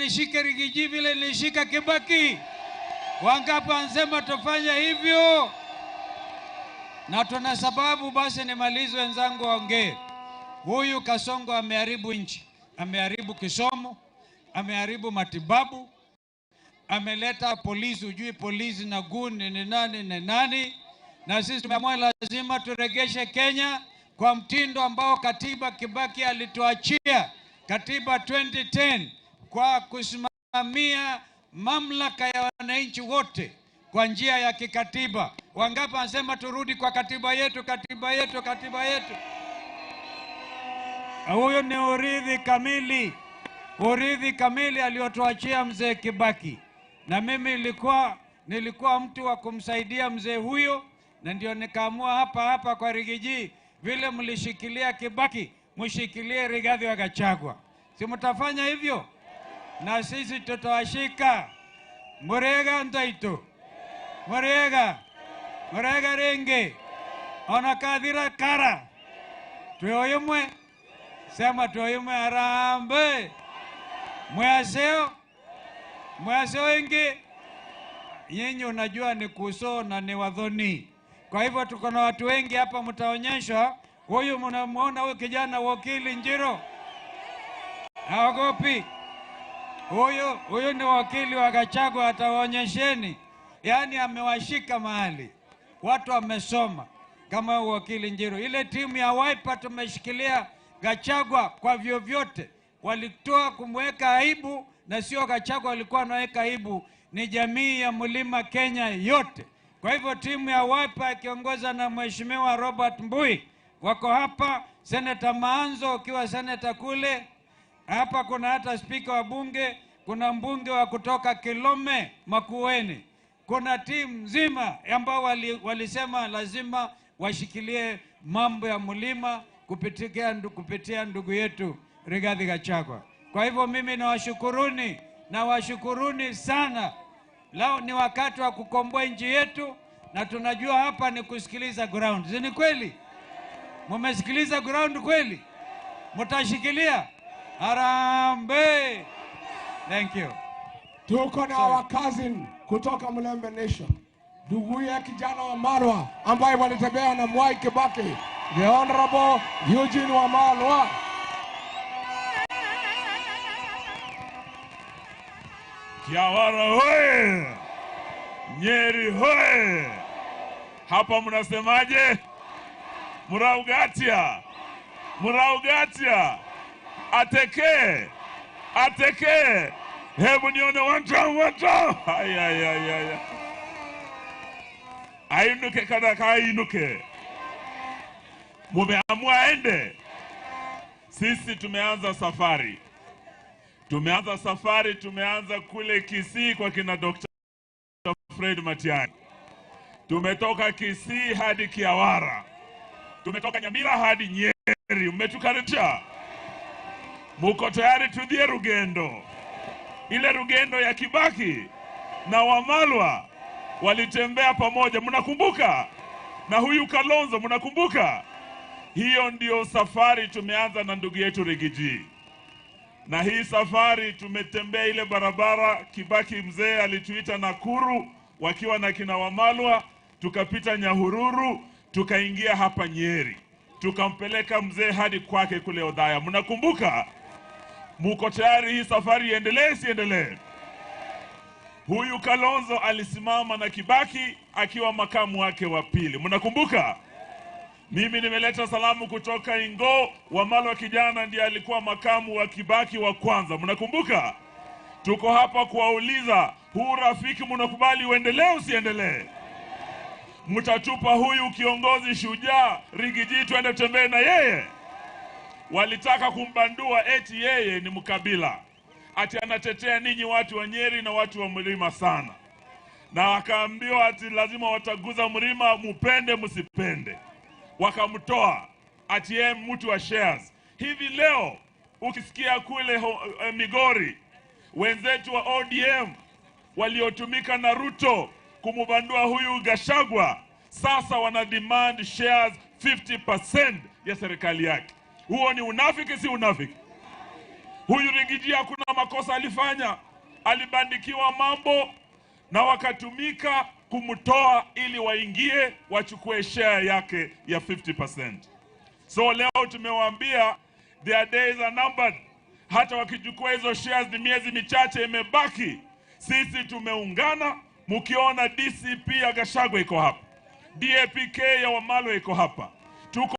nishike Rigiji vile nishika Kibaki? Wangapi wanasema tufanye hivyo? Na tuna sababu. Basi nimalize, wenzangu waongee. Huyu Kasongo ameharibu nchi, ameharibu kisomo, ameharibu matibabu, ameleta polisi, ujui polisi na guni ni nani. Na sisi tumeamua lazima turegeshe Kenya kwa mtindo ambao katiba Kibaki alituachia, katiba 2010, kwa kusimamia mamlaka ya wananchi wote kwa njia ya kikatiba. Wangapi wanasema turudi kwa katiba yetu, katiba yetu, katiba yetu? Huyo ni urithi kamili aliotuachia mzee Kibaki. Na mimi nilikuwa mtu wa kumsaidia mzee huyo, na ndio nikaamua hapa kwa Rigiji, vile mlishikilia Kibaki, mshikilie Rigathi wa Gachagua. Si mtafanya hivyo? Na sisi tutawashika. Murega Ntaito, Murega Renge, Onakadhira Kara, tuyoyumwe, sema tuyoyumwe Harambee, Mwaseo ingi. Nyinyi unajua ni Kuso na ni Wadhoni. Kwa hivyo tuko na watu wengi hapa, mtaonyeshwa. Huyu mnamuona huyu kijana wakili Njiro, haogopi. Huyu ni wakili wa Gachagua, atawaonyesheni. Yaani amewashika mahali watu wamesoma kama wakili Njiro. Ile timu ya Wiper tumeshikilia Gachagua kwa vyovyote. Walitoa kumweka aibu, na sio Gachagua walikuwa wanaweka aibu, ni jamii ya Mlima Kenya yote. Kwa hivyo timu ya Wiper ikiongozwa na Mheshimiwa Robert Mbui wako hapa, Senator Maanzo ukiwa senator kule. Hapa kuna hata spika wa bunge, kuna mbunge wa kutoka Kilome Makueni. Kuna timu nzima ambao walisema lazima washikilie mambo ya mlima kupitia ndugu yetu Rigathi Gachagua. Kwa hivyo mimi nawashukuruni sana. Leo ni wakati wa kukomboa nchi yetu, na tunajua hapa ni kusikiliza ground. Ni kweli? Mumesikiliza ground kweli? Mutashikilia? Harambee! Thank you. Tuko na wakazi kutoka Mlembe Nation, nduguye kijana wa Malwa ambaye walitembea na Mwai Kibaki, the Honorable Eugene Wamalwa. Kiawara hoye! Nyeri hoye! Hapa mnasemaje? Muraugatia! Ateke! Hebu nione one time. Ay. Ainuke kadaka ainuke. Mumeamua ende. Sisi tumeanza safari. Tumeanza kule Kisii kwa kina Dr. Fred Matiang'i. Tumetoka Kisii hadi Kiawara. Tumetoka Nyamira hadi Nyeri. Umetukaribisha. Muko tayari tudie rugendo? Ile rugendo ya Kibaki na Wamalwa walitembea pamoja, mnakumbuka? Na huyu Kalonzo, mnakumbuka? Hiyo ndio safari tumeanza na ndugu yetu Rigiji. Na hii safari tumetembea ile barabara Kibaki mzee alituita Nakuru wakiwa na kina Wamalwa, tukapita Nyahururu, tukaingia hapa Nyeri. Tukampeleka mzee hadi kwake kule Odhaya. Mnakumbuka? Muko tayari hii safari iendelee siendelee? Huyu Kalonzo alisimama na Kibaki akiwa makamu wake wa pili. Mnakumbuka? Mimi nimeleta salamu kutoka Ingo. Wamalwa kijana ndiye alikuwa makamu wa Kibaki wa kwanza. Mnakumbuka? Tuko hapa kuwauliza, huu rafiki mnakubali uendelee usiendelee? Mtatupa huyu kiongozi shujaa Rigiji tuende tembee na yeye? Walitaka kumbandua eti yeye ni mkabila, ati anatetea ninyi watu wa Nyeri na watu wa mlima sana, na akaambiwa ati lazima wataguza mlima, mupende msipende. Wakamtoa ati yeye mtu wa shares. Hivi leo ukisikia kule Migori wenzetu wa ODM waliotumika na Ruto kumubandua huyu Gachagua, sasa wana demand shares 50% ya serikali yake. Huo ni unafiki si unafiki? Huyu Rigiji hakuna makosa alifanya, alibandikiwa mambo na wakatumika kumtoa ili waingie wachukue share yake ya 50%. So leo tumewaambia their days are numbered. Hata wakichukua hizo shares ni miezi michache imebaki. Sisi tumeungana, mkiona DCP ya Gachagua iko hapa, DAPK ya Wamalwa iko hapa, tuko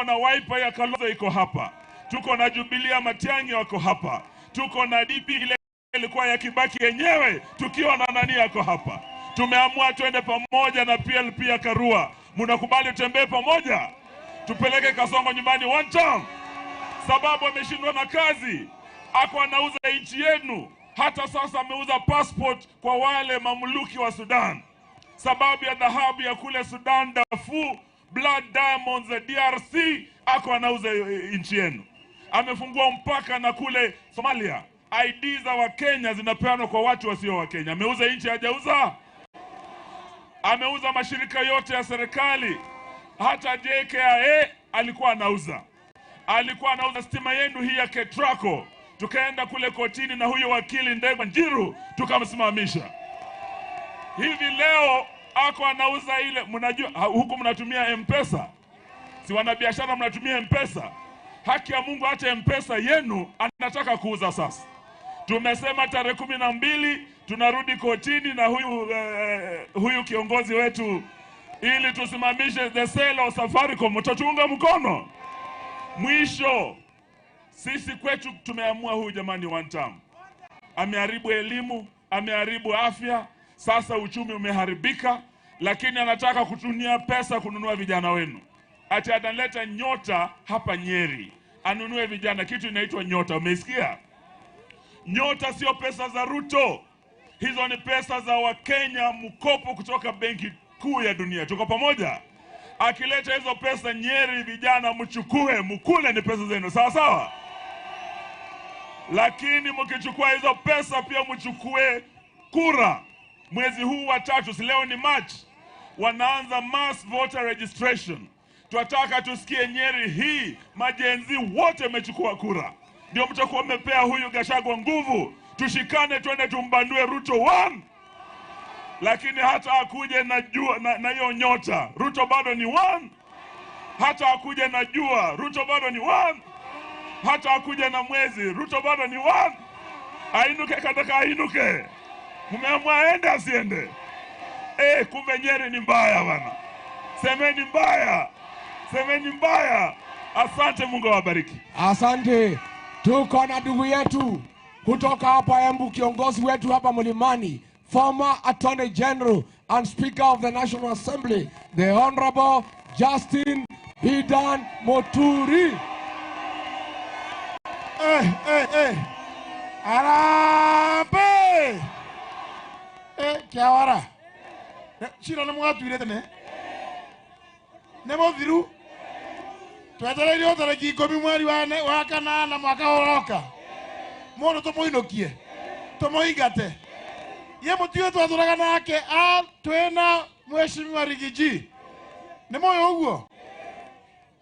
na Wiper ya Kalonzo iko hapa, tuko na Jubilee ya Matiang'i wako hapa, tuko na DP ile ilikuwa ya Kibaki yenyewe tukiwa na nani yako hapa. Tumeamua twende pamoja na PLP ya Karua. Mnakubali tutembee pamoja? Tupeleke Kasongo nyumbani one time. Sababu ameshindwa na kazi. Ako anauza nchi yenu. Hata sasa ameuza passport kwa wale mamluki wa Sudan. Sababu ya dhahabu ya kule Sudan, Darfur, Blood Diamonds ya DRC, ako anauza nchi yenu. Amefungua mpaka na kule Somalia. ID za wa Kenya zinapeanwa kwa watu wasio wa Kenya. Ameuza nchi, hajauza? Ameuza mashirika yote ya serikali. Hata JKIA alikuwa anauza. Alikuwa anauza stima yenu hii ya Ketraco. Tukaenda kule kotini na huyo wakili Ndegwa Njiru tukamsimamisha. Hivi leo ako anauza ile, mnajua huku mnatumia M-Pesa. Si wanabiashara mnatumia M-Pesa. Haki ya Mungu hata M-Pesa yenu anataka kuuza sasa. Tumesema tarehe 12 tunarudi kotini na huyu kiongozi wetu ili tusimamishe the sale of Safaricom. Mtatuunga mkono? Mwisho, sisi kwetu tumeamua huyu jamani one time. Ameharibu elimu, ameharibu afya, sasa uchumi umeharibika, lakini anataka kutumia pesa kununua vijana wenu. Ati analeta Nyota hapa Nyeri, anunue vijana, kitu inaitwa Nyota. Umesikia? Nyota sio pesa za Ruto. Hizo ni pesa za Wakenya, mkopo kutoka benki kuu ya dunia. Tuko pamoja? Akileta hizo pesa Nyeri, vijana mchukue, mkule, ni pesa zenu. Sawa sawa? Lakini mkichukua hizo pesa pia mchukue kura. Mwezi huu wa 3, si leo ni March, wanaanza mass voter registration. Tunataka tusikie Nyeri hii majenzi wote wamechukua kura. Ndio mtakuwa mmepea huyu Gachagua nguvu. Tushikane twende tumbandue Ruto 1. Lakini hata akuje na jua na hiyo Nyota, Ruto bado ni 1. Hata akuje na jua, Ruto bado ni 1. Hata akuje na mwezi, Ruto bado ni 1. Ainuke kataka ainuke. Mumeamua aende asiende? Kumbe Nyeri ni mbaya bana. Semeni mbaya. Semeni mbaya. Asante, Mungu awabariki. Asante. Tuko na ndugu yetu kutoka hapa Embu, kiongozi wetu hapa Mlimani, former Attorney General and Speaker of the National Assembly, the Honorable Justin Bidan Muturi. Arambe! Kiawara. Shiro na mwatu ile tene. Nemo viru. Tuatara ile otara kikomi mwari wa kanana mwaka oroka. Mono tomo inokie. Tomo igate. Ye mutiwe twaturaga nake twena mheshimiwa Rigiji. Nemo yoguo.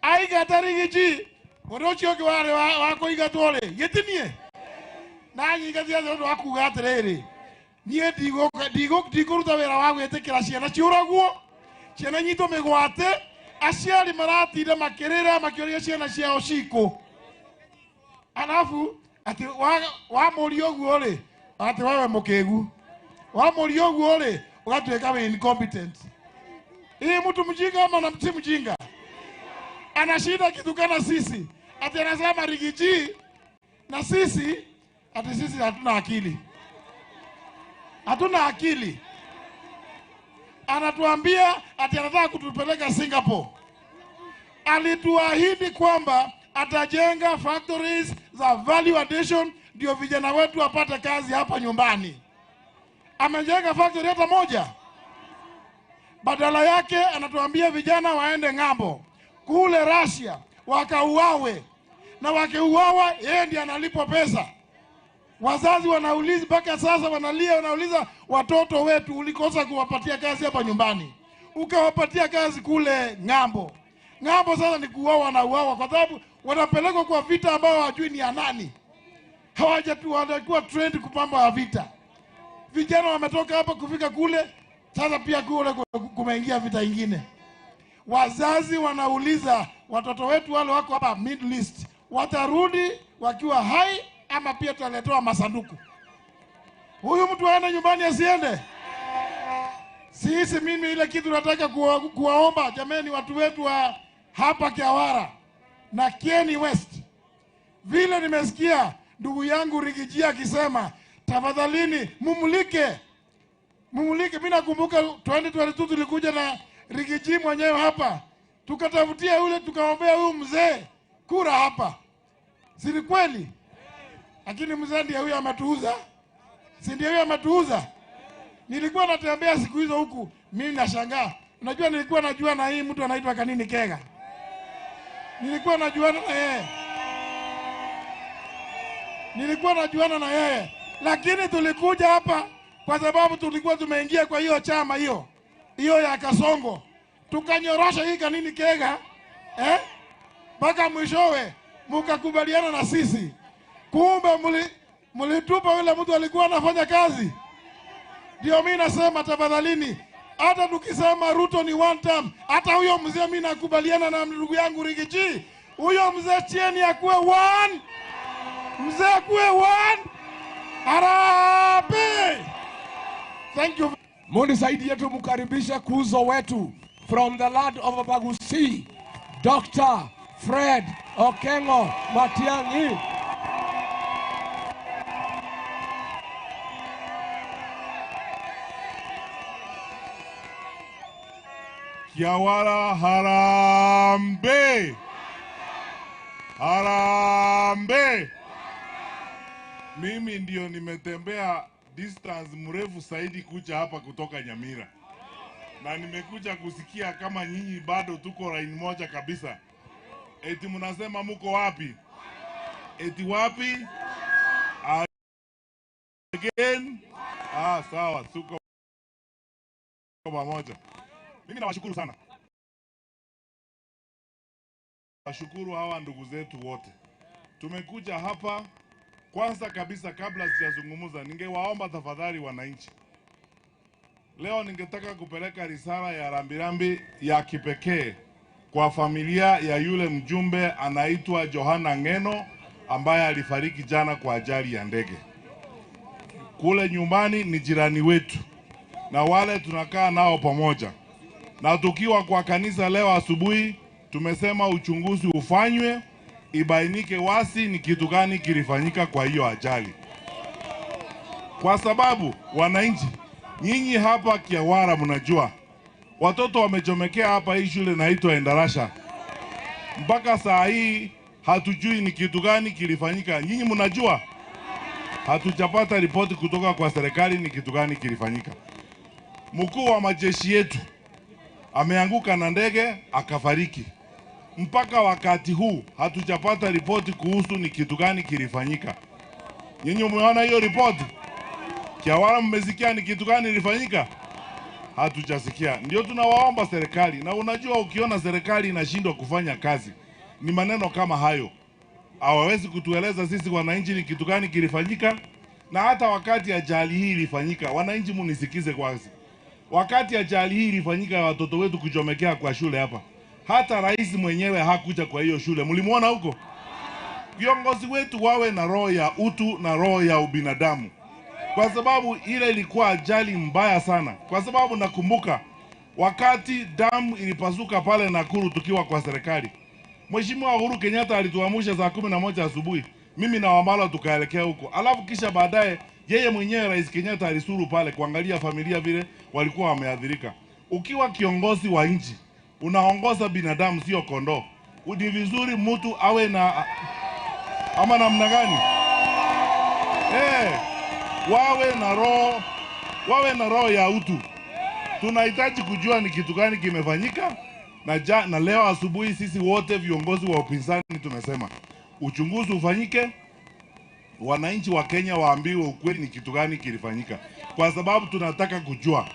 Aigata Rigiji. Morochi oke wale wako igatole. Yetinie. Na nyigathia ndo akuga atiriri. Nie digo ruta wera wa gwetekera ciana ciuraguo. Ciana nyito migwate. Aciari maratire makirira makioria ciana ciao ciko. Alafu ati wa muri oguo ri ati wewe mukegu. Wa muri oguo ri ugatweka we incompetent. Hii mtu mjinga ama na mtu mjinga? Anashinda kitu kana sisi. Ati anasema Rigiji na sisi ati sisi hatuna akili. Hatuna akili. Anatuambia ati anataka kutupeleka Singapore. Alituahidi kwamba atajenga factories za value addition ndio vijana wetu wapate kazi hapa nyumbani. Amejenga factory hata moja? Badala yake anatuambia vijana waende ng'ambo kule Russia wakauawe, na wakiuawa yeye ndiye analipwa pesa. Wazazi wanauliza mpaka sasa, wanauliza watoto wetu, ulikosa kuwapatia kazi hapa nyumbani, ukawapatia kazi kule ng'ambo. Ng'ambo sasa ni kuuawa na uawa, kwa sababu wanapelekwa kwa vita ambao hawajui ni ya nani. hawajakuwa trained kupamba wa vita. Vijana wametoka hapa kufika kule, sasa pia kule kumeingia vita ingine. Wazazi wanauliza watoto wetu wale wako hapa Middle East watarudi wakiwa hai ama pia tutaletewa masanduku? Huyu mtu aende nyumbani asiende? Sisi mimi ile kitu nataka kuwaomba jameni, watu wetu wa hapa Kiawara na Kieni West, vile nimesikia ndugu yangu Rigiji akisema tafadhalini mumulike. Mimi nakumbuka 2022 tulikuja na Rigiji mwenyewe hapa, tukatafutia yule, tukaombea huyu mzee kura hapa, si ni kweli? Lakini mzee ndiye huyo ametuuza, si ndiye huyo ametuuza? Nilikuwa natembea siku hizo huku, mimi nashangaa. Unajua nilikuwa najua na hii mtu anaitwa Kanini Kega, nilikuwa najuana na yeye, lakini tulikuja hapa kwa sababu tulikuwa tumeingia kwa hiyo chama hiyo ya Kasongo, tukanyorosha hii Kanini Kega mpaka mwishowe mukakubaliana na sisi. Kumbe mulitupa yule mtu alikuwa anafanya kazi. Ndio mimi nasema tafadhalini, hata tukisema Ruto ni one term, hata huyo mzee mimi nakubaliana na ndugu yangu Rigiji, huyo mzee Tieni akuwe one, mzee akuwe one. Harambee! Thank you. Munisaidie tumkaribishe kuzo wetu from the land of Abagusi, Dr. Fred Okengo Matiang'i. Kiawara harambe! Harambe! Mimi ndio nimetembea distance mrefu zaidi kuja hapa kutoka Nyamira. Na nimekuja kusikia kama nyinyi bado tuko line moja kabisa. Eti mnasema muko wapi? Eti wapi? Again? Sawa, tuko pamoja. Mimi nawashukuru sana. Nashukuru hawa ndugu zetu wote. Tumekuja hapa, kwanza kabisa kabla sijazungumza, ningewaomba tafadhali wananchi. Leo ningetaka kupeleka risala ya rambirambi ya kipekee kwa familia ya yule mjumbe anaitwa Johana Ngeno ambaye alifariki jana kwa ajali ya ndege. Kule nyumbani ni jirani wetu na wale tunakaa nao pamoja. Na tukiwa kwa kanisa leo asubuhi tumesema uchunguzi ufanywe, ibainike wasi ni kitu gani kilifanyika kwa hiyo ajali. Kwa sababu wananchi, nyinyi hapa Kiawara mnajua watoto wamechomekea hapa hii shule inaitwa Endarasha. Mpaka saa hii hatujui ni kitu gani kilifanyika. Nyinyi mnajua? Hatujapata ripoti kutoka kwa serikali ni kitu gani kilifanyika. Mkuu wa majeshi yetu ameanguka na ndege akafariki. Mpaka wakati huu hatujapata ripoti kuhusu ni kitu gani kilifanyika. Nyinyi umeona hiyo ripoti? Kiawara mmesikia ni kitu gani kilifanyika? Hatujasikia. Ndio tunawaomba serikali, na unajua ukiona serikali inashindwa kufanya kazi ni maneno kama hayo. Hawawezi kutueleza sisi wananchi ni kitu gani kilifanyika. Na hata wakati ajali hii ilifanyika, wananchi munisikize kwanza. Wakati ajali hii ilifanyika watoto wetu kuchomekea kwa shule hapa, hata rais mwenyewe hakuja kwa hiyo shule. Mlimuona huko? Viongozi wetu wawe na roho ya utu na roho ya ubinadamu, kwa sababu ile ilikuwa ajali mbaya sana. Kwa sababu nakumbuka wakati damu ilipasuka pale Nakuru tukiwa kwa serikali, Mheshimiwa Uhuru Kenyatta alituamsha saa 11 asubuhi, mimi na Wamala tukaelekea huko. Alafu kisha baadaye yeye mwenyewe Rais Kenyatta alisuru pale kuangalia familia vile walikuwa wameadhirika. Ukiwa kiongozi wa nchi, unaongoza binadamu sio kondoo. Ni vizuri mtu awe na ama namna gani? Wawe na roho ya utu. Tunahitaji kujua ni kitu gani kimefanyika. Na leo asubuhi sisi wote viongozi wa upinzani tumesema uchunguzi ufanyike, wananchi wa Kenya waambiwe ukweli ni kitu gani kilifanyika, kwa sababu tunataka kujua.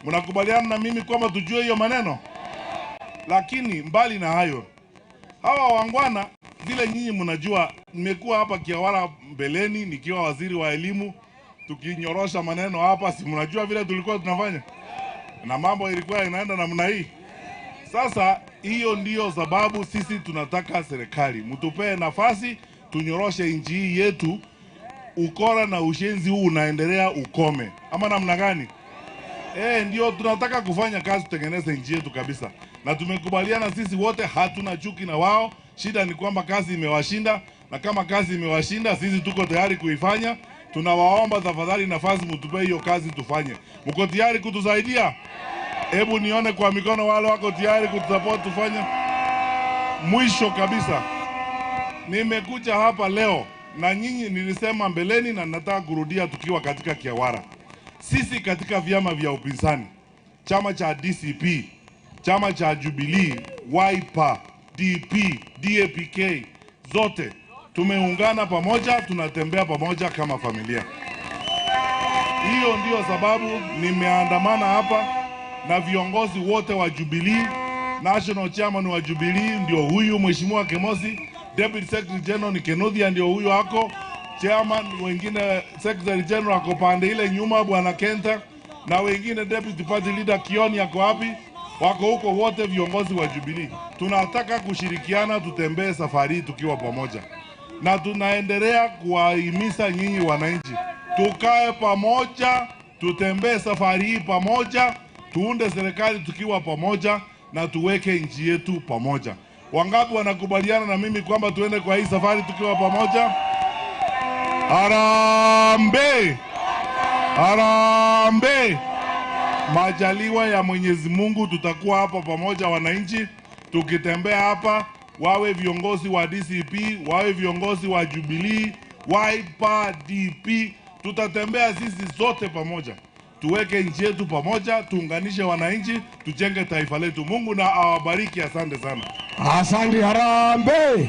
Mnakubaliana na mimi kwamba tujue hiyo maneno? Lakini mbali na hayo, hawa wangwana vile nyinyi mnajua, nimekuwa hapa Kiawara mbeleni nikiwa waziri wa elimu, tukinyorosha maneno hapa, si mnajua vile tulikuwa tunafanya na mambo ilikuwa inaenda namna hii. Sasa hiyo ndiyo sababu sisi tunataka serikali mtupee nafasi tunyoroshe nchi hii yetu. Ukora na ushenzi huu unaendelea ukome, ama namna gani? Ndio tunataka kufanya kazi, tutengeneze nchi yetu kabisa, na tumekubaliana sisi wote, hatuna chuki na wao. Shida ni kwamba kazi imewashinda, na kama kazi imewashinda, sisi tuko tayari kuifanya. Tunawaomba tafadhali nafasi mtupe hiyo kazi tufanye. Mko tayari kutusaidia? Hebu nione kwa mikono wale wako tayari kutusupport tufanye. Mwisho kabisa, nimekuja hapa leo na nyinyi nilisema mbeleni na nataka kurudia tukiwa katika Kiawara. Sisi katika vyama vya upinzani, chama cha DCP, chama cha Jubilee, Wiper, DP, DAPK, zote tumeungana pamoja, tunatembea pamoja kama familia. Hiyo ndio sababu nimeandamana hapa na viongozi wote wa Jubilee. National chairman wa Jubilee ndio huyu Mheshimiwa Kemosi, Deputy Secretary General ni Kenothia ndio huyu hako, chairman wengine Secretary General ako pande ile nyuma Bwana Kenta, na wengine Deputy Party Leader Kioni yako wapi? Wako huko wote viongozi wa Jubilee. Tunataka kushirikiana, tutembee safari tukiwa pamoja. Na tunaendelea kuwahimiza nyinyi wananchi, tukae pamoja, tutembee safari hii pamoja, tuunde serikali tukiwa pamoja na tuweke nchi yetu pamoja. Wangapi wanakubaliana na mimi kwamba tuende kwa hii safari tukiwa pamoja? Harambee! Harambee! Majaliwa ya Mwenyezi Mungu tutakuwa hapa pamoja wananchi, tukitembea hapa, wawe viongozi wa DCP, wawe viongozi wa Jubilee, Wiper, DP, tutatembea sisi zote pamoja. Tuweke nchi yetu pamoja, tuunganishe wananchi, tujenge taifa letu. Mungu na awabariki, asante sana. Asante. Harambee!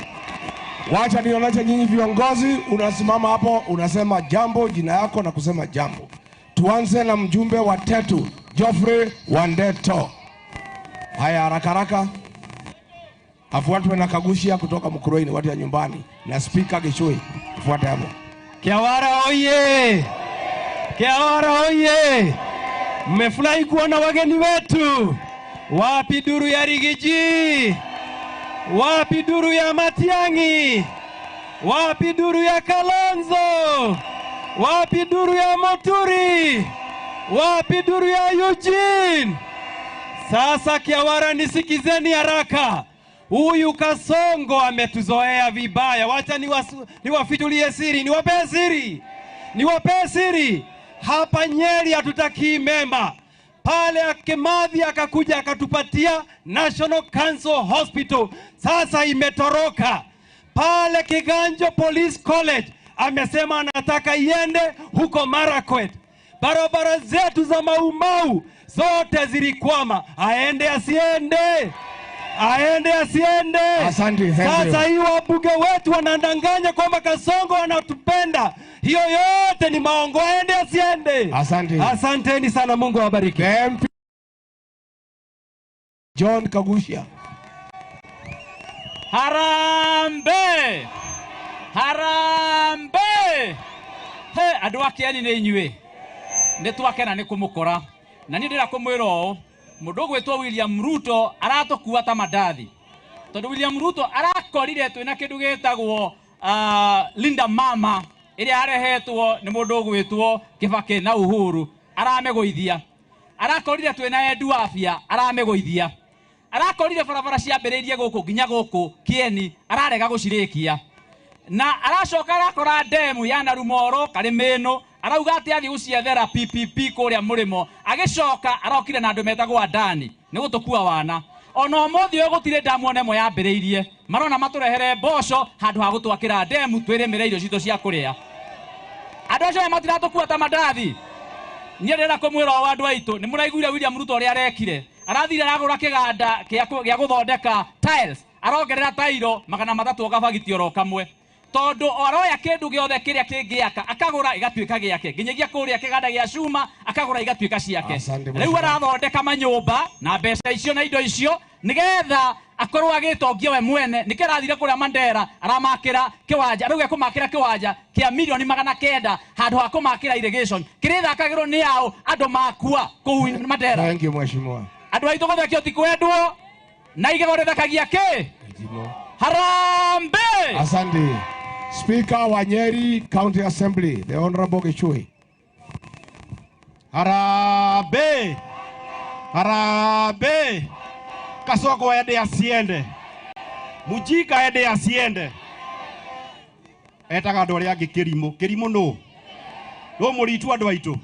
Wacha nionyeshe nyinyi viongozi, unasimama hapo unasema jambo, jina yako na kusema jambo. Tuanze na mjumbe wa Tetu, Geoffrey Wandeto. Haya, haraka haraka. Afuatwe na Kagushia kutoka Mkurueni, watu ya nyumbani, na Speaker Gichui. Fuate hapo. Kiawara oye! Kiawara oye! Mmefurahi kuona wageni wetu. Wapi duru ya Rigiji? Wapi duru ya Matiang'i? Wapi duru ya Kalonzo? Wapi duru ya Moturi? Wapi duru ya Eugene? Sasa Kiawara, nisikizeni haraka. Huyu Kasongo ametuzoea vibaya. Wacha niwafichulie siri, niwape siri. Hapa Nyeri hatutaki mema. Pale Kimathi akakuja akatupatia National Cancer Hospital, sasa imetoroka. Pale Kiganjo Police College amesema anataka iende huko Marakwet. Barabara zetu za Maumau zote zilikwama. Aende asiende? Aende asiende? Asante. Sasa hii wabunge wetu wanadanganya kwamba Kasongo anatupenda. Hiyo yote ni maongo. Aende asiende? Asante. Asanteni sana, Mungu awabariki. MP John Kagushia. Harambe! Harambe! He, andu akiani ni inyue. Ni twakena ni kumukora. Na ni ndira kumwira o, mundu gwitwo William Ruto aratokuwa ta mandathi. Tondu William Ruto arakorire twina kindu gitagwo Linda Mama iria arehetwo ni mundu gwitwo Kibaki na Uhuru, aramegoithia. Arakorire twina Edu Afia, aramegoithia. Arakorire barabara ciambiririe guku nginya guku Kieni, ararega gucirikia. Na aracoka arakora demu ya Narumoro Karimeno, arauga ati athi guciethera PPP kuria murimo, agicoka arokire na andu metagwo Adani ni gutukua wana. Ono mothi gutire damu nemo yambiriirie, marona maturehere mboco handu ha gutwakira demu twirimire irio citu cia kuria. Andu acio matiratukua ta mandathi. Nie ndira kumwira o andu aitu, ni muraiguire William Ruto ria arekire. Arathire aragura kiganda gia guthondeka tiles, arongerera tairo 300 gabagiti oro kamwe. Tondu oroya kindu giothe kiria kingiaka akagura igatuika giake, nginyagia kuria kiganda gia cuma akagura igatuika ciake. Riu arathondeka manyumba na mbeca icio na indo icio nigetha akorwo agitongia we mwene nikirathire kuria Mandera aramakira kiwanja ruge kumakira kiwanja kia milioni 900 handu ha kumakira irrigation kirithakagirwo ni yao andu makua kuu Mandera. Thank you mheshimiwa. Andu aitu guthakio ti kwendwo na igego rithakagia ki harambe. Asante. Speaker wa Nyeri County Assembly, the Honorable Gichui. Harambe. Harambe. Kasongo ende asiende. Mujika ende asiende. Etaga andu aria angi kirimo no. No muritu andu aitu.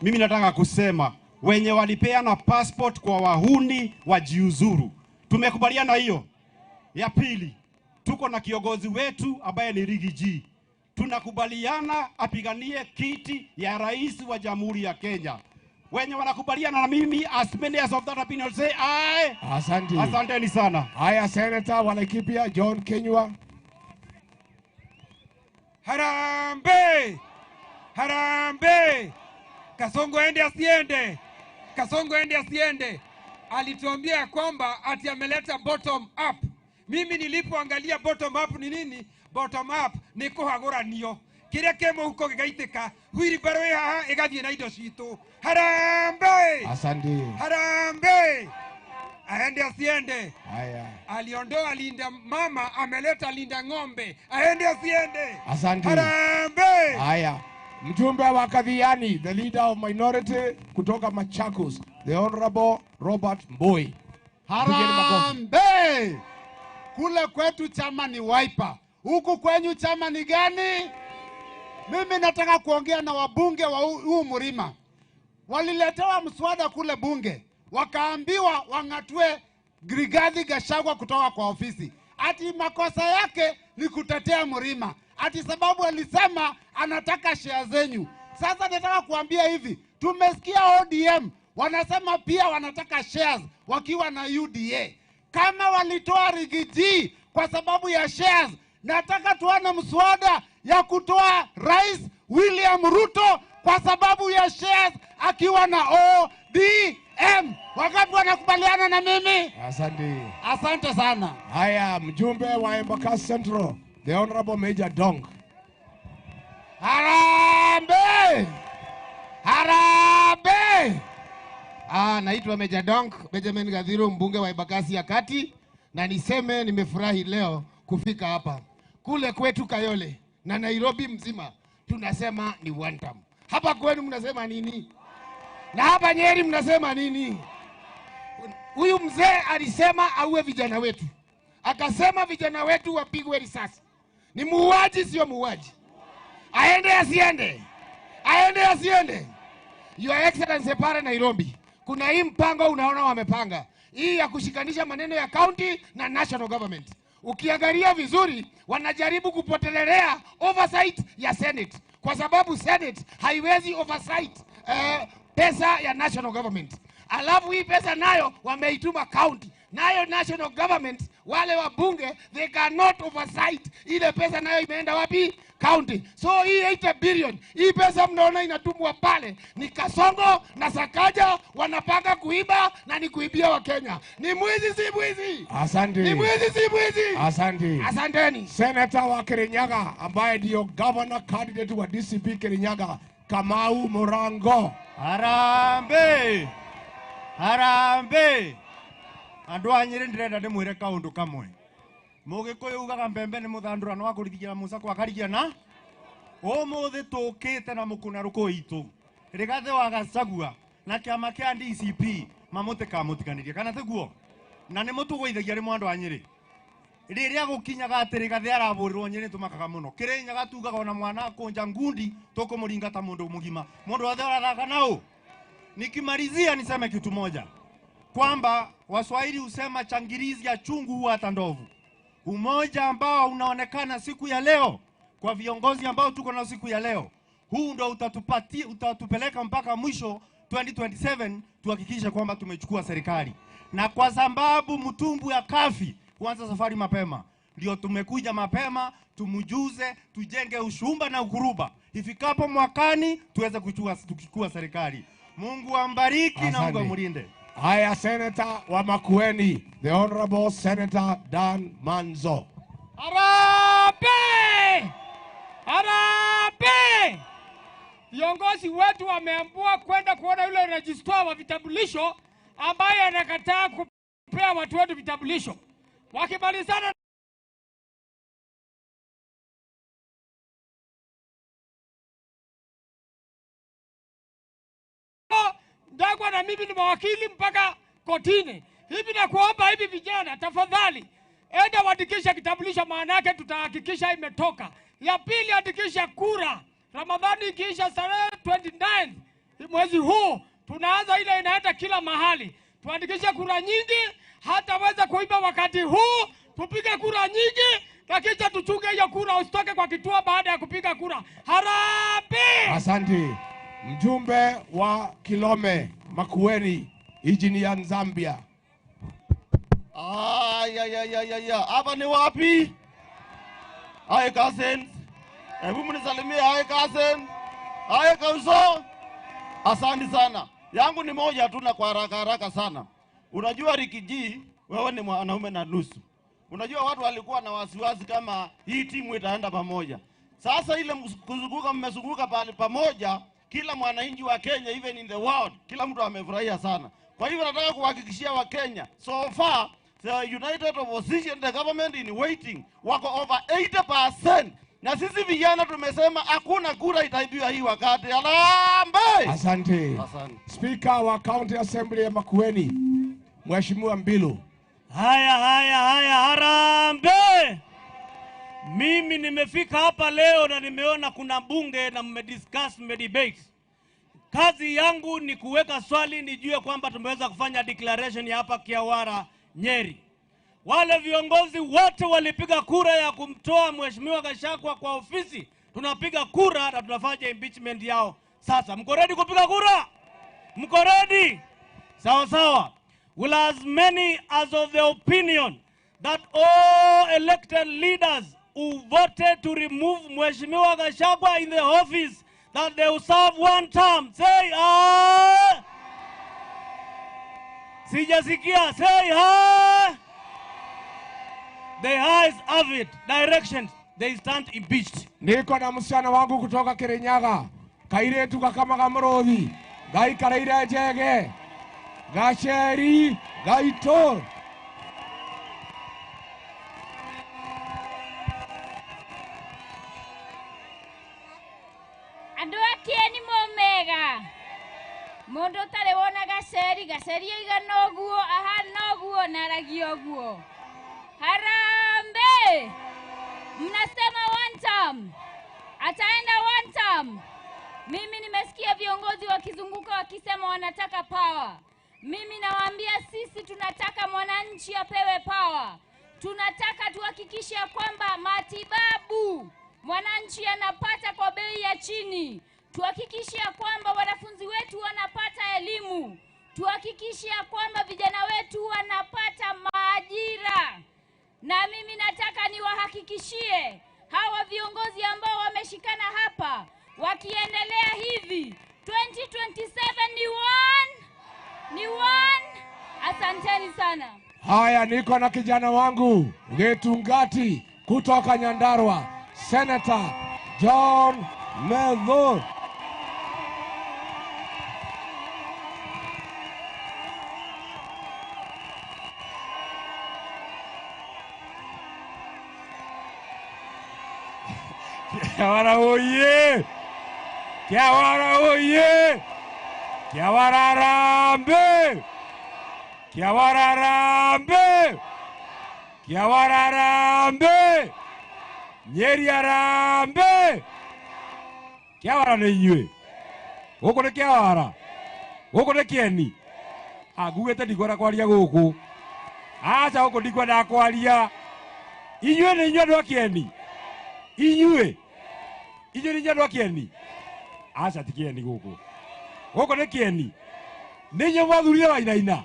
Mimi nataka kusema wenye walipeana passport kwa wahuni wajiuzuru. Tumekubaliana hiyo. Ya pili, tuko na kiongozi wetu ambaye ni Riggy G. Tunakubaliana apiganie kiti ya rais wa Jamhuri ya Kenya. Wenye wanakubaliana na mimi, as many as of that opinion say aye. Asante. Asanteni sana. Haya, Senator wa Laikipia John Kenywa. Harambe! Harambe! Kasongo ende asiende. Kasongo ende asiende. Alituambia kwamba ati ameleta bottom up. Mimi nilipoangalia bottom up ni nini? Bottom up ni kuhaguranio. Kiria kemo huko gigaiteka. Huiri barwe haha igathie na indo citu. Harambe! Asante. Harambe! Aende asiende. Haya. Aliondoa linda mama, ameleta linda ng'ombe. Aende asiende. Asante. Harambe! Haya. Mjumbe wa Kadhiani, the leader of minority kutoka Machakos, the Honorable Robert Mboi. Harambe! Kule kwetu chama ni Wiper. Huku kwenyu chama ni gani? Mimi nataka kuongea na wabunge wa huu mlima. Waliletewa mswada kule bunge. Wakaambiwa wangatue Rigathi Gachagua kutoka kwa ofisi. Ati makosa yake ni kutetea mlima. Ati sababu alisema anataka share zenyu. Sasa nataka kuambia hivi. Tumesikia ODM wanasema pia wanataka shares wakiwa na UDA. Kama walitoa Riggy G kwa sababu ya shares, nataka tuone mswada ya kutoa Rais William Ruto kwa sababu ya shares akiwa na ODM. Wakati wanakubaliana na mimi? Asante. Asante sana. Haya, mjumbe wa Embakasi Central, the Honorable Major Dong. Harambe! Harambe! Naitwa Major Dong, Benjamin Gathiro, mbunge wa Embakasi ya Kati, na niseme nimefurahi leo kufika hapa. Kule kwetu Kayole na Nairobi mzima tunasema ni one term. Hapa kwenu mnasema nini? Na hapa Nyeri mnasema nini? Huyu mzee alisema auwe vijana wetu. Akasema vijana wetu wapigwe risasi. Ni muuaji sio muuaji? Aende asiende? Aende asiende? Your Excellency pale Nairobi, kuna hii mpango unaona wamepanga. Hii ya kushikanisha maneno ya county na national government. Ukiangalia vizuri, wanajaribu kupotelelea oversight ya Senate. Kwa sababu Senate haiwezi oversight pesa ya national government. Alafu hii pesa nayo wameituma county. Nayo national government, wale wabunge, they cannot oversight ile pesa nayo imeenda wapi? County. So hii 8 billion, hii pesa mnaona inatumwa pale, ni Kasongo na Sakaja wanapanga kuiba na ni kuibia wa Kenya. Ni mwizi si mwizi? Asante. Ni mwizi si mwizi? Asante. Asanteni. Senator wa Kirinyaga ambaye ndio governor candidate wa DCP Kirinyaga, Kamau Murango. Harambe! Harambe! Andu a Nyeri ndirenda ndimwire kaundu kamwe. Mugikuyu ugaga mbembe ni muthandura no akurithikira musa kwa karigia na umuthi tukite na mukuna ruko itu. Rigathi wa Gachagua na kiama kia DCP mamutika mutikanirie kana teguo. Na ni mutugwithagia ri mwandu a Nyeri. Riria gukinyaga ati Rigathi araburirwo Nyeri tumakaga muno. Kirinyaga tugaga ona mwana kunja ngundi tukumuringata mundu mugima. Mundu wathe arathaka nao. Nikimalizia niseme kitu moja, kwamba Waswahili husema changirizi ya chungu huwa hata ndovu. Umoja ambao unaonekana siku ya leo kwa viongozi ambao tuko na siku ya leo, huu ndio utatupeleka mpaka mwisho 2027 tuhakikishe kwamba tumechukua serikali. Na kwa sababu mtumbu ya kafi kuanza safari mapema, ndio tumekuja mapema tumujuze, tujenge ushumba na ukuruba. Ifikapo mwakani tuweze kuchukua serikali. Mungu ambariki na Mungu amlinde. Haya, Senator wa Makueni, the Honorable Senator Dan Manzo. Harambee! Harambee! Viongozi wetu wameamua kwenda kuona yule registrar wa vitambulisho ambaye anakataa kupea watu wetu vitambulisho. Wakimalizana Ndagwa na mimi ni mawakili mpaka kotini. Hivi na kuomba hivi vijana, tafadhali enda waandikisha kitambulisho, maana yake tutahakikisha imetoka. Ya pili, andikisha kura. Ramadhani ikiisha tarehe 29 mwezi huu, tunaanza ile inaenda kila mahali. Tuandikishe kura nyingi, hataweza kuiba wakati huu. Tupige kura nyingi, na kisha tuchunge hiyo kura, usitoke kwa kituo baada ya kupiga kura. Harambee! Asante. Mjumbe wa Kilome Makueni, Engineer Zambia. Hapa ni wapi? Hi cousins. Hebu mnisalimie. Hi cousin. Hi kauso. Asante sana. Yangu ni moja tu na kwa haraka sana. Unajua Rikiji, wewe ni mwanaume na nusu. Unajua watu walikuwa na wasiwasi kama hii timu itaenda pamoja. Sasa ile kuzunguka, mmezunguka pale pamoja, kila mwananchi wa Kenya, even in the world, kila mtu amefurahia sana. Kwa hivyo nataka kuhakikishia wa Kenya, so far the United Opposition, the government in waiting, wako over 80%. Na sisi vijana tumesema hakuna kura itaibiwa hii wakati. Harambee! Asante. Speaker wa County Assembly ya Makueni, Mheshimiwa Mbilu. Haya, harambee! Mimi nimefika hapa leo na nimeona kuna bunge na mmediscuss, mmedebate. Kazi yangu ni kuweka swali nijue kwamba tumeweza kufanya declaration ya hapa Kiawara, Nyeri. Wale viongozi wote walipiga kura ya kumtoa Mheshimiwa Gachagua kwa ofisi. Tunapiga kura na tunafanya impeachment yao. Sasa mko ready kupiga kura? Mko ready? Sawa. Will as many as of the opinion that all elected leaders who voted to remove Mheshimiwa Gachagua in the office, that they will serve one term, say aye. Sijasikia, say aye. The ayes have it. Directions, they stand impeached. Niko na msichana wangu kutoka Kirinyaga, kairetu kama Kamrothi, gai karaire jege, gacheri, gaito. Andoakieni momega. Mondo tare wona gacheri iga noguo, aha noguo naragio guo. Harambee! Mnasema one term. Ataenda one term. Mimi nimesikia viongozi wakizunguka wakisema wanataka power. Mimi nawaambia sisi tunataka mwananchi apewe power. Tunataka tuhakikishe kwamba matibabu mwananchi anapata kwa bei ya chini. Tuhakikishe kwamba wanafunzi wetu wanapata elimu. Tuhakikishe kwamba vijana wetu wanapata maajira. Na mimi nataka niwahakikishie hawa viongozi ambao wameshikana hapa, wakiendelea hivi 2027 ni one. Asanteni sana. Haya, niko na kijana wangu Getungati kutoka Nyandarua, Senator John Medho. Kiawara oye! Kiawara oye! Kiawara Harambee! Kiawara Harambee! Kiawara Harambee! Nyeri Harambee! Kiawara nĩ inyuĩ. Gũkũ nĩ Kiawara. Gũkũ nĩ Kieni. Ngugĩte ndikwenda kwaria gũkũ. Aca gũkũ ndikwenda kwaria. Inyuĩ nĩ inyuĩ andũ a Kieni. Inyuĩ nĩ andũ a Kieni. Aca ti Kieni gũkũ. Gũkũ nĩ Kieni. Nĩ inyuĩ mwathurire Wainaina.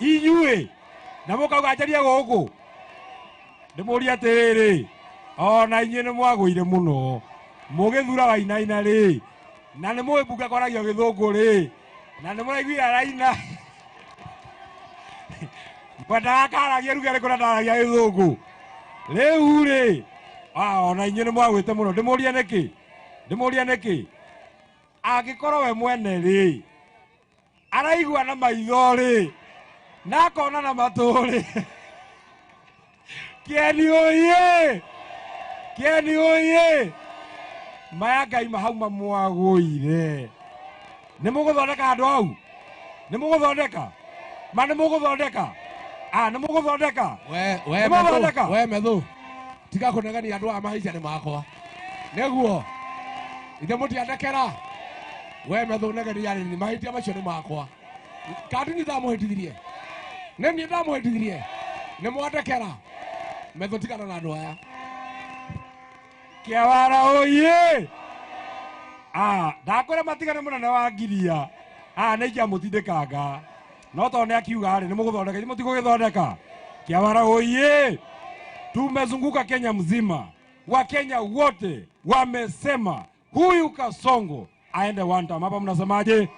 Inyuĩ na mũkauga njarie gũkũ. Ndĩmũũrie atĩrĩrĩ, ona inyuĩ nĩ mwagũire mũno. Mũgĩthura Wainaina rĩ, na nĩ mũĩ mbunge kwaragio Gĩthũngũ rĩ, na nĩ mũraiguire Raina. Kwenda akaragia ruga riko ndaragia githungu. Riu ri. Ona inyu ni mwagwite muno ndimuria niki. Ndimuria niki. Agikorwo we mwene ri. Araigua na maitho ri. Na kona na matu ri. Kieni oye. Kieni oye. Maya Ngai mahauma mwagũire. Nĩ mũgũthondeka andũ au? Nĩ mũgũthondeka? Ma nĩ mũgũthondeka? Nĩ mũgũthondeka? We methu. Tiga kũnegania andũ a mahaica nĩ makwa. Nĩguo. Ithe mũtiandekera. We methu negania nĩ mahaitia macio nĩ makwa. Kandi nĩ ndamũhĩtithirie. Nĩ niĩ ndamũhĩtithirie. Nĩ mwandekera. Methu tigana na andũ aya. Kiawara oye. Ndakwĩra matigane mũnene wa Ngiria. Nĩ ingĩamũtindĩkanga. No tondũ nĩ akiuga rĩ nĩ mũgũthondeka, nĩ mũtigũgĩthondeka. Kiawara oye. Tumezunguka Kenya mzima. Wakenya wote wamesema huyu Kasongo aende one time. Hapa mnasemaje?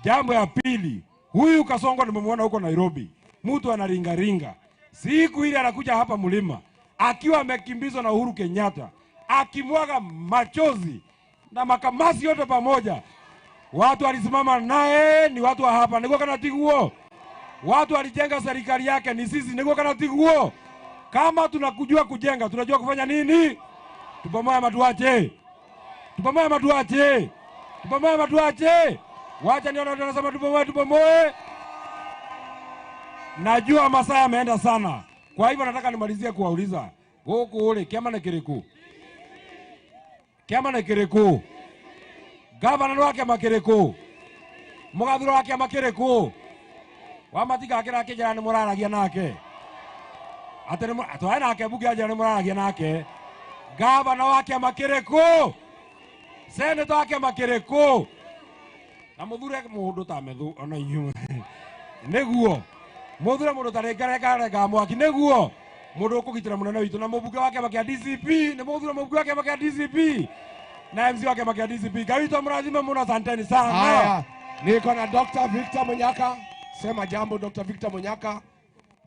Jambo ya pili, huyu Kasongo nimemwona huko Nairobi. Mtu anaringaringa. Siku ile anakuja hapa mlima akiwa amekimbizwa na Uhuru Kenyatta, akimwaga machozi na makamasi yote pamoja. Watu walisimama naye ni watu wa hapa. Niko kana tiguo. Watu walijenga serikali yake ni sisi. Niko kana tiguo. Kama tunakujua kujenga, tunajua kufanya nini? Tupamoja matuache. Tupamoja matuache. Tupamoja matuache. Wacha niona watu wanasema tupamoja. Najua masaa yameenda sana. Kwa hivyo nataka nimalizie kuwauliza. Huku ule kiama na kiriku. Kiama na kiriku. Gavana wake makiriku. Mugathuro wake makiriku. Wamatiga akira kijana muraragia nake. Atene atwaye nake bugi ajana muraragia nake. Gavana wake makiriku. Senator wake makiriku. Na muthure mundu ta methu ona inyu. Neguo. Muthure mundu ta reka mwaki neguo. Mundu ukugitira munene witu na mubuge wake makia DCP. Ne muthure mubuge wake makia DCP. Na MC wake makia DCP. Gawito mrazima muna asanteni sana. Haya. Niko na Dr. Victor Munyaka. Sema jambo Dr. Victor Munyaka.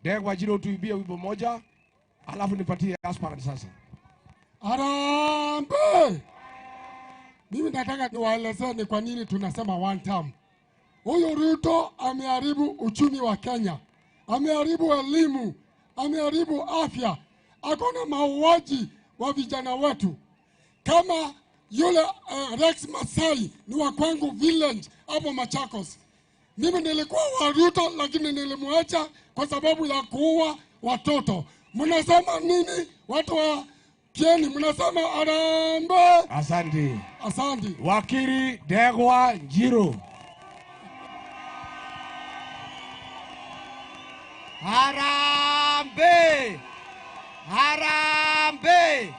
Degwa Jiro tuibie wimbo moja. Alafu nipatie aspirant sasa. Arambe! Mimi nataka niwaelezee ni kwa nini tunasema one term. Huyu Ruto ameharibu uchumi wa Kenya. Ameharibu elimu, ameharibu afya. Hakuna mauaji wa vijana wetu. Kama yule Rex Masai ni wa kwangu village hapo Machakos. Mimi nilikuwa wa Ruto lakini nilimwacha kwa sababu ya kuua watoto. Mnasema nini watu wa Kieni? Mnasema arambe. Asante. Asante. Wakili Degwa Jiro. Harambe! Harambe!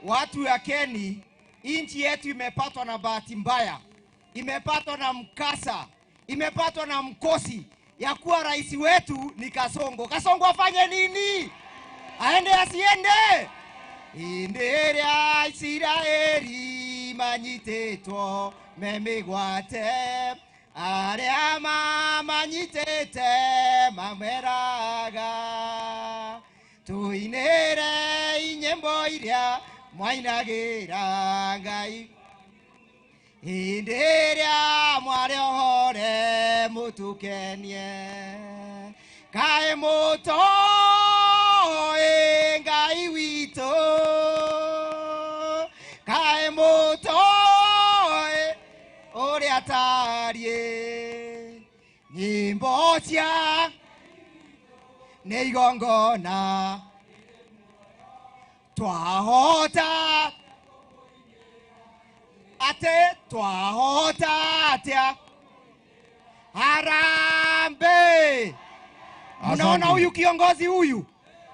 Watu ya Keni, nchi yetu imepatwa na bahati mbaya. Imepatwa na mkasa. Imepatwa na mkosi ya kuwa rais wetu ni Kasongo. Kasongo afanye nini? Aende asiende? Inderia Israeli manyitetwo memigwate. Aria manyitete mameraga. Tuinere inyembo iria mwainagira Ngai. Inderia mwarehore mutukenie. Kae muto Ngai wito. Kae muto ore atarie. Nyimbo cia neigongona. Twahota ate twahota atia. Harambe! Mnaona huyu kiongozi huyu?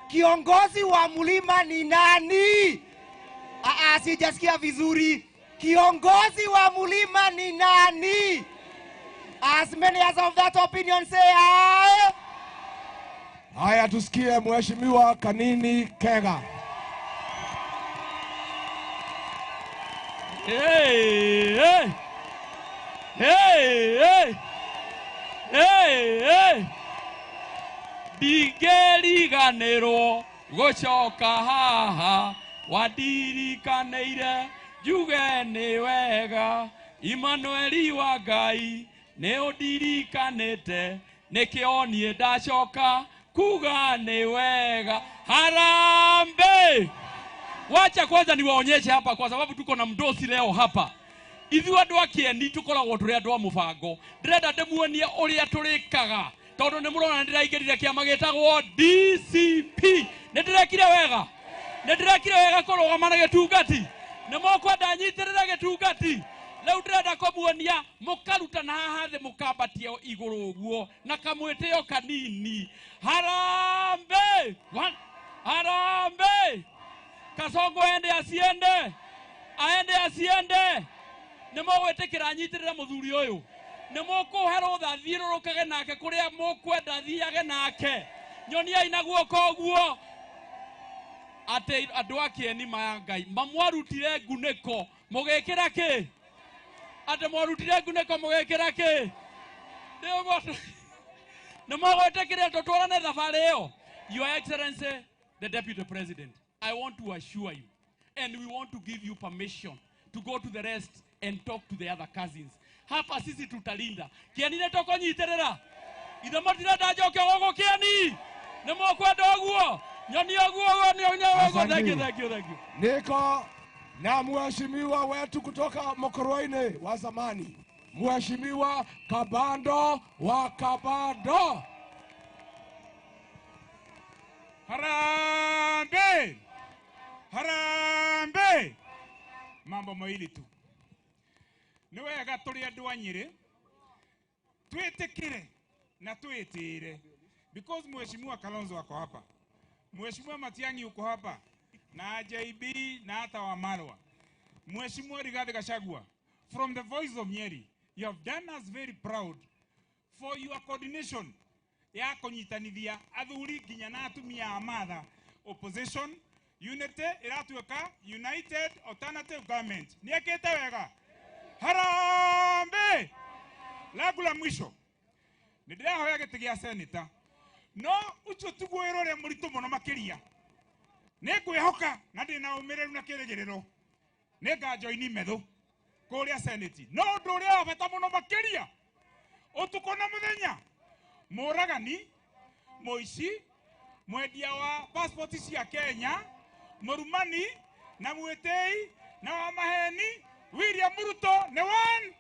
Kiongozi wa mlima ni nani? Sijasikia vizuri. Kiongozi wa mlima ni nani? As many as of that opinion say aye. Haya tusikie Mheshimiwa Kanini Kega. Hey, hey. Hey, hey. Hey, hey. ndingeriganĩrwo gũcoka haha wandirikanĩire njuge nĩ wega Emmanuel wa Ngai nĩ ũndirikanĩte nĩkĩo niĩ ndacoka kuga nĩ wega. Harambee! Wacha kwanza niwaonyeshe hapa kwa sababu tuko na mdosi leo hapa. Ithuĩ andũ a Kĩeni tũkoragwo tũrĩ andũ a mũbango. Ndĩrenda ndĩmuonie ũrĩa tũrĩkaga. Tondũ nĩ mũrona ndĩraingĩrire kĩama gĩtagwo DCP. Nĩ ndĩrekire wega? Nĩ ndĩrekire wega kũrũgama na gĩtungati? Nĩ mũkwenda nyitĩrĩre gĩtungati? Rĩu ndĩrenda kũmuonia mũkarutana haha thĩ mũkambatia igũrũ ũguo na kamwĩtĩo kanini. Harambee! Harambee! Kasongo aende asiende? Aende asiende? Nĩ mũgwĩtĩkĩra nyitĩrĩre mũthuri ũyũ? Nĩ mũkũhe rũtha thiũrũrũkage nake kũrĩa mũkwenda thiage nake? Nyoniai na guoko ũguo. Atĩ andũ a Kĩeni maya Ngai mamwarutire ngunĩko mũgĩkĩra kĩ? Atĩ mwarutire ngunĩko mũgĩkĩra kĩ? Nĩ mũgwĩtĩkĩra tũtwarane thabarĩ ĩyo? Your Excellency, the Deputy President, I want to assure you, and we want to give you permission to go to the rest and talk to the other cousins. Hapa sisi tutalinda. Kĩeni nĩ tũkũnyitĩrĩra? Ithe mũtirenda njoke gũkũ Kĩeni? Nĩ mũkwenda ũguo? Nyoni ũguo nĩ ũguo. Thank you. Niko na mheshimiwa wetu kutoka Mokoroini wa zamani, Mheshimiwa Kabando wa Kabando. Harambee! Harambee! Mambo mawili tu. Nĩ wega tũrĩ andũ a Nyĩrĩ twĩtĩkĩre na twĩtĩĩre, because Mheshimiwa Kalonzo wako hapa, Mheshimiwa Matiang'i uko hapa, na JB na hata Wamalwa, Mheshimiwa Rigathi Gachagua. From the voice of Nyeri, you have done us very proud for your coordination ya kũnyitanithia athuri nginya na atumia a matha. Opposition unity iratuĩka United Alternative Government. Nĩekĩte wega? Harambee! Lagu la mwisho, nĩndĩrahoya gĩtĩ gĩa senator, no ũcio tiguo wĩra ũrĩa mũritũ mũno makĩria. Nĩngwĩhoka na ndĩna ũmĩrĩru na kĩrĩgĩrĩro nĩngajoini metho kũrĩa senate. No ũndũ ũrĩa wa bata mũno makĩria, ũtukũ na mũthenya, mũragani, mũici, mwendia wa passport cia Kenya, mũrumani na mwĩtĩi na wa maheni, William Ruto nĩ one.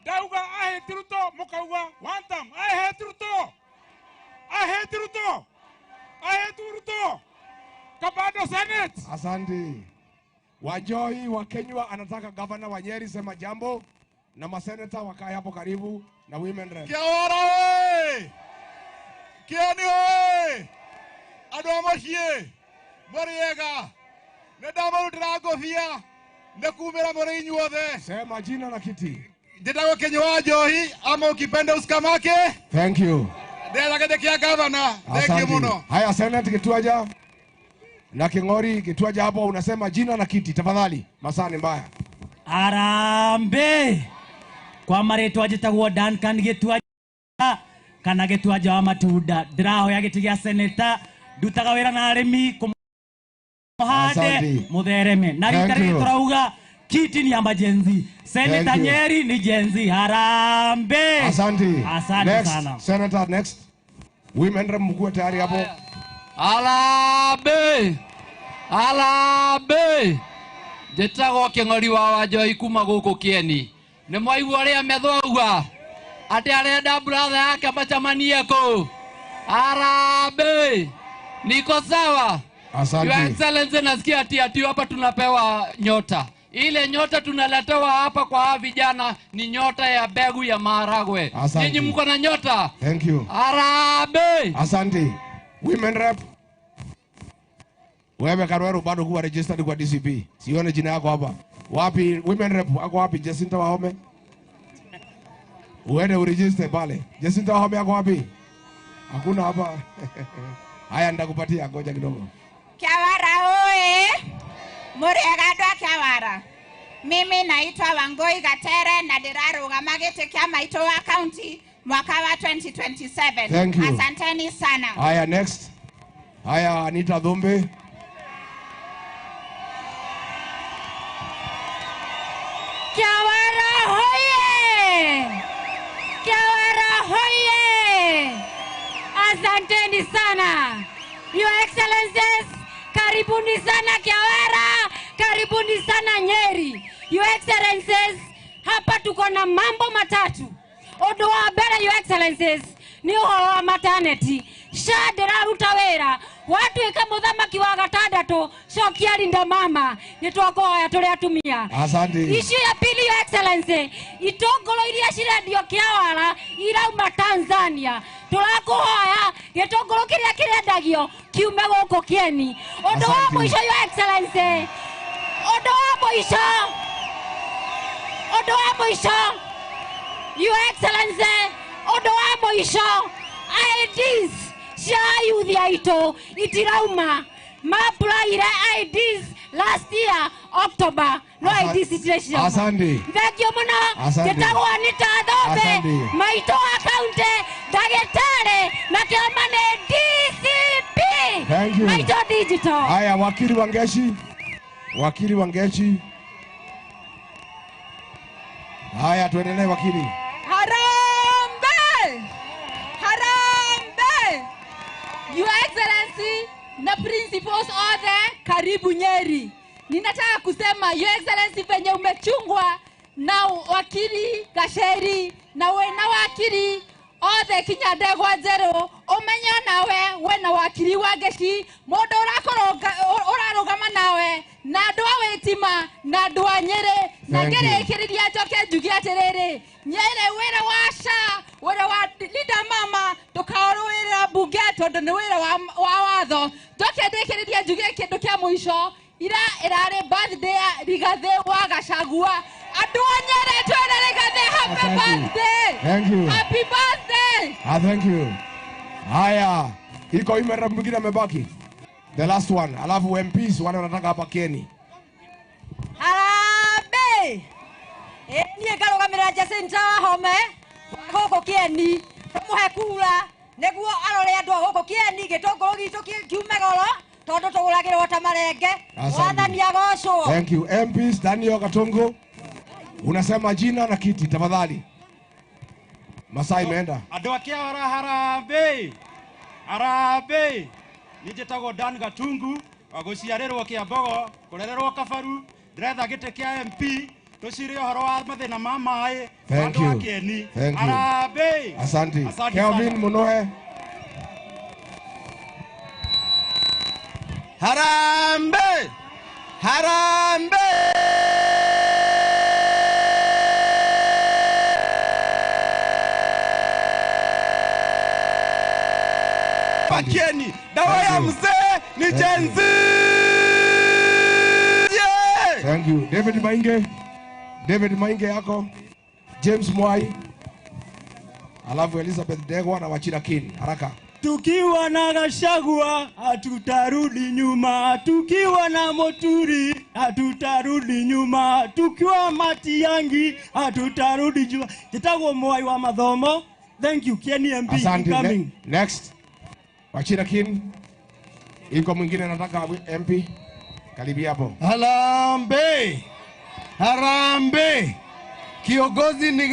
Dauga I hate Ruto, mukauga one time. I hate Ruto. I hate Ruto. I hate Ruto. Kabando Senate. Asante. Wajoi wa Kenya anataka governor wa Nyeri sema jambo, na maseneta wakae hapo karibu na women rep. Kiawara we! Kĩeni we! Andũ a mũciĩ mũrĩega nĩndamũrutĩra ngũbia nĩkumĩra mũrĩ inyuothe. Sema jina na kiti. Njĩtagwo Kĩnyua Njohi ama ukipenda usikamake. Thank you. Ndĩra gĩtĩ kĩa governor. Thank you muno. Haya, Senate Gĩtuaja na King'ori Gĩtuaja hapo, unasema jina na kiti tafadhali. Masani mbaya. Harambee! Kwa marĩtwa njĩtagwo Duncan Gĩtuaja kana Gĩtuaja wa matunda. Ndĩrahoya gĩtĩ gĩa senator, ndutaga wĩra na arĩmi kũmũhande mũthereme. Na rita rĩrĩ tũrauga kiti ni emergency. Senator Nyeri ni Gen-Z. Harambee! Asante. Asante sana. Senator next. Women rep mkuu tayari hapo. Harambee! Harambee! Njĩtagwo Kĩng'ori wa Wanjohi kuma gũkũ Kĩeni. Nĩ mwaigua ũrĩa methauga atĩ arenda brother yake macamanie kũ? Harambee! Niko sawa? Asante. Your Excellency, nasikia ati hapa tunapewa nyota. Ile nyota tunaletewa hapa kwa vijana ni nyota ya mbegu ya maharagwe. Nyinyi mko na nyota? Thank you. Harambee! Asante. Women rep. Wewe Karweru bado kuwa registered kwa DCP. Sione jina yako hapa. Wapi women rep wako wapi? Jacinta Wahome. Uende uregister pale. Jacinta Wahome yako wapi? Hakuna hapa. Haya nitakupatia, ngoja kidogo. Kiawara oe. Mũrĩega andũ a Kiawara. Mimi naitwa Wangoi Gatere na ndĩrarũgama gĩtĩ kĩa maitũ wa county mwaka wa 2027. Thank you. Asanteni sana. Haya, next. Haya, Anita Dhumbe. Kiawara hoye! Kiawara hoye! Asanteni sana. Your Excellencies, karibuni sana Kiawara, karibuni sana Nyeri. Your Excellencies, hapa tuko na mambo matatu. Odo wa mbere, Your Excellencies, ni uhoro wa maternity. Shadera utawera. Watu ikamuthamaki wa gatandatu cokia linda mama nitwakoya turi atumia. Asante. Issue ya pili, Your Excellency, itongolo iria cirendio Kiawara irauma Tanzania. Turakuhoya gitongolo kiria kirendagio kiume guku Kieni. Ondo wa mwisho, Your Excellency, ondo wa mwisho, ondo wa mwisho, Your Excellency, ondo wa mwisho, IDs cia youth aitu itirauma mapplyire IDs last year October no IDs itirauma. Asante. Thank you muno. Getagwo Anita Dhumbe maito account dagitare na kiamane DCP. Thank you. Maito digital. Haya, wakili Wangeshi. Wakili Wangeshi. Haya, tuendelee wakili. Harambe! Harambe! Your Excellency na principals othe, karibu Nyeri. Ninataka kusema Your Excellency, venye umechungwa na wakili Gasheri na wena wakili othe Kinyandegwa Njeru, umenya nawe wena wakili Wangeshi, mundu urarugama nawe na andu a Witima na andu a Nyeri. Na ngirikiriria njoke njuge atiriri, Nyeri wira washa wira wa leader mama tukaurwira bunge tondu ni wira wa watho. Njoke ndikiriria njuge kindu kia muico ira irari birthday ya Rigathi wa Gachagua. Andu a Nyeri twere Rigathi happy birthday. Thank you. Happy birthday. Thank you. Haya, iko imera mwingine amebaki. The last one. Alafu MPs wale wanataka hapa Kieni. Harambe! Niĩ ngarugamĩrĩra Jacinta Wahome wa gũkũ Kieni, tũmũhe kura nĩguo arore andũ a gũkũ Kieni gĩtũngũrũ gitũ kiume goro tondũ tũgũragĩrwo ta marenge. Wathani agocwo. Thank you. MPs Daniel Gatungu. Unasema jina na kiti tafadhali. Masai imeenda. Andũ a Kiawara harambe! Harambe! Nijetago Dan Gatungu waguciarirwo Kiambogo kurererwo Kabaru ndiretha gite kia MP tucire horo wa mathina ma mai Thank you. Kieni. Thank you. Harambe! Asante. Asante Kelvin sana. Munohe. Harambe! Harambe! Kieni, dawa ya mzee ni Gen Z. Thank you. David Mainge. David Mainge yako. James Mwai. Alafu Elizabeth Degwa na Wachira Kin. Haraka. Tukiwa na Gachagua hatutarudi nyuma, tukiwa na Moturi hatutarudi nyuma, tukiwa Matiang'i hatutarudi nyuma. Jetagwo Mwai wa mathomo. Thank you. Kieni MP incoming. Next. Wachira Kin. Iko mwingine nataka MP. Karibia hapo. Harambe! Harambe! Kiongozi ni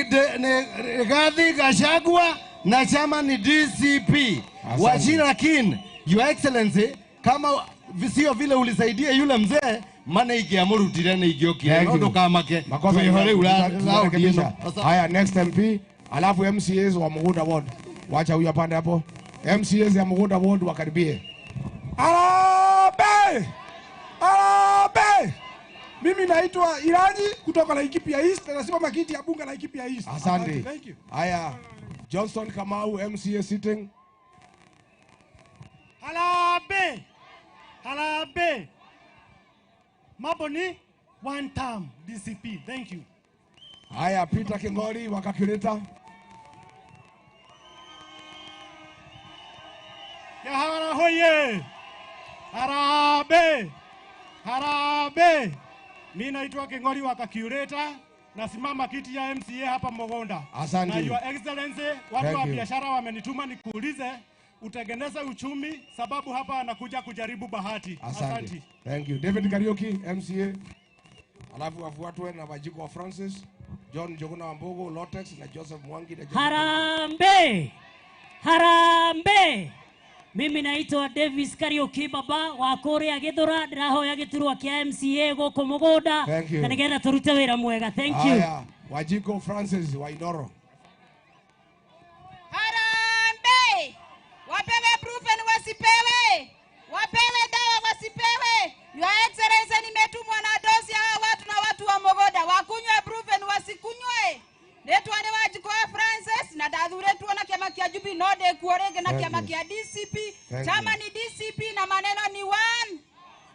Rigathi Gachagua na chama ni DCP. Wachira Kin, Your Excellency, kama visio vile ulisaidia yule mzee, maana ikiamurutire na igiokia ndo kama ke. Makosa Tuhore ularekebisha. Haya, next MP, alafu MCAs wa Mugunda Ward. Wacha huyu apande hapo. MCAs ya Mugunda Ward wakaribie. Harambe! Harambe! Mimi naitwa Iraji kutoka Laikipia East na nasimama kiti ya bunge Laikipia East. Asante. Thank you. Haya, Johnson Kamau MCA sitting. Harambe! Harambe! Mambo ni one term DCP. Thank you. Haya, Peter Kingori wa Kakureta. Kiawara hoye! Harambe! Harambe! Mimi naitwa Kingori wa Kakureta nasimama kiti ya MCA hapa Mogonda. Asante. Na Your Excellency, watu Thank wa you. biashara wamenituma nikuulize utengeneze uchumi, sababu hapa anakuja kujaribu bahati. Asante. Thank you. David Kariuki, MCA. Alafu wafuatwe na Wajiko wa Francis, John Njuguna Wambugu, Lotex na Joseph Mwangi na Joseph Harambe! Harambe! Mimi naitwa Davis Kariuki baba wa Korea Githura, ndirahoya giturwa kia MCA goko Mugonda Thank you. na nigetha turute wira mwega. Thank you. Haya, Wajiko Francis wa Inoro. Harambe! Wapewe proven wasipewe. Wapewe dawa wasipewe. Your Excellency, nimetumwa na dosi hawa watu na watu wa Mogoda. Wakunywe proven wasikunywe. Letu ane Wajiko wa Francis na dathure tuona kiama kia Jubi Node kuorege na kiama kia DCP. Chama ni DCP na maneno ni one.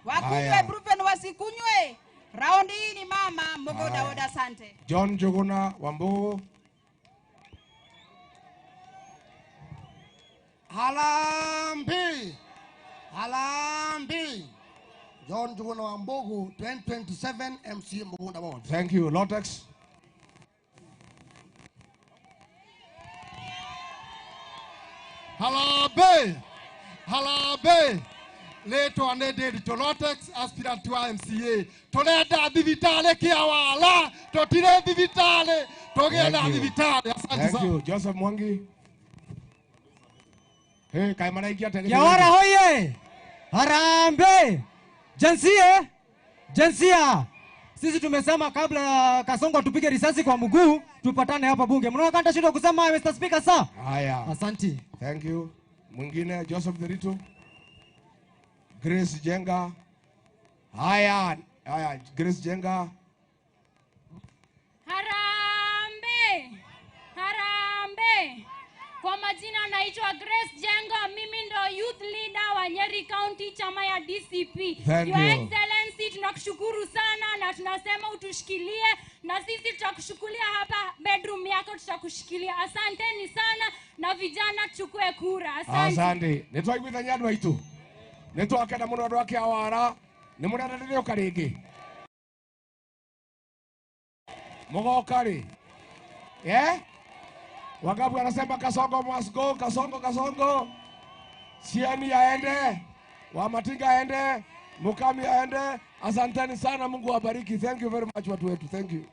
Wakunywe proven wasikunywe. Raundi hii ni mama Mogoda Oda Sante. John Njuguna Wambugu. Harambe! Harambe! John Njuguna Wambugu, 2027 MCA Mogonda Ward. Thank you. Lotex. Harambe! Harambe! Leto ane David Lotex, aspirant wa MCA. Toleda divitale kia wala. Totire divitale. Togeda divitale. Asante Thank sana. you. Joseph Mwangi. Hey, kaimana ikia tenge. Kiawara hoye! Harambe! Jinsia! Sisi tumesema kabla ya Kasongo tupige risasi kwa mguu, tupatane hapa bunge. Mnaona kanta shida kusema Mr. Speaker sir? Haya. Asante. Thank you. Mwingine Joseph Derito. Grace Jenga. Haya, Grace Jenga. Harambe! Harambe! Kwa majina naitwa Grace Jenga, mimi ndo youth leader wa Nyeri County chama ya DCP. Thank Your you. Excellency, tunakushukuru sana na tunasema utushikilie na sisi tutakushukulia hapa bedroom yako, tutakushikilia. Asanteni sana na vijana tuchukue kura. Asante. Netwa igwitha nyandwa itu. Netwa akenda muno andu ake awara. Ni murararire ukaringi. Mugoka ri. Wagabu anasema Kasongo must go, Kasongo. Siani aende, Wamatinga aende, Mukami aende. Asanteni sana, Mungu awabariki. Thank you very much watu wetu. Thank you.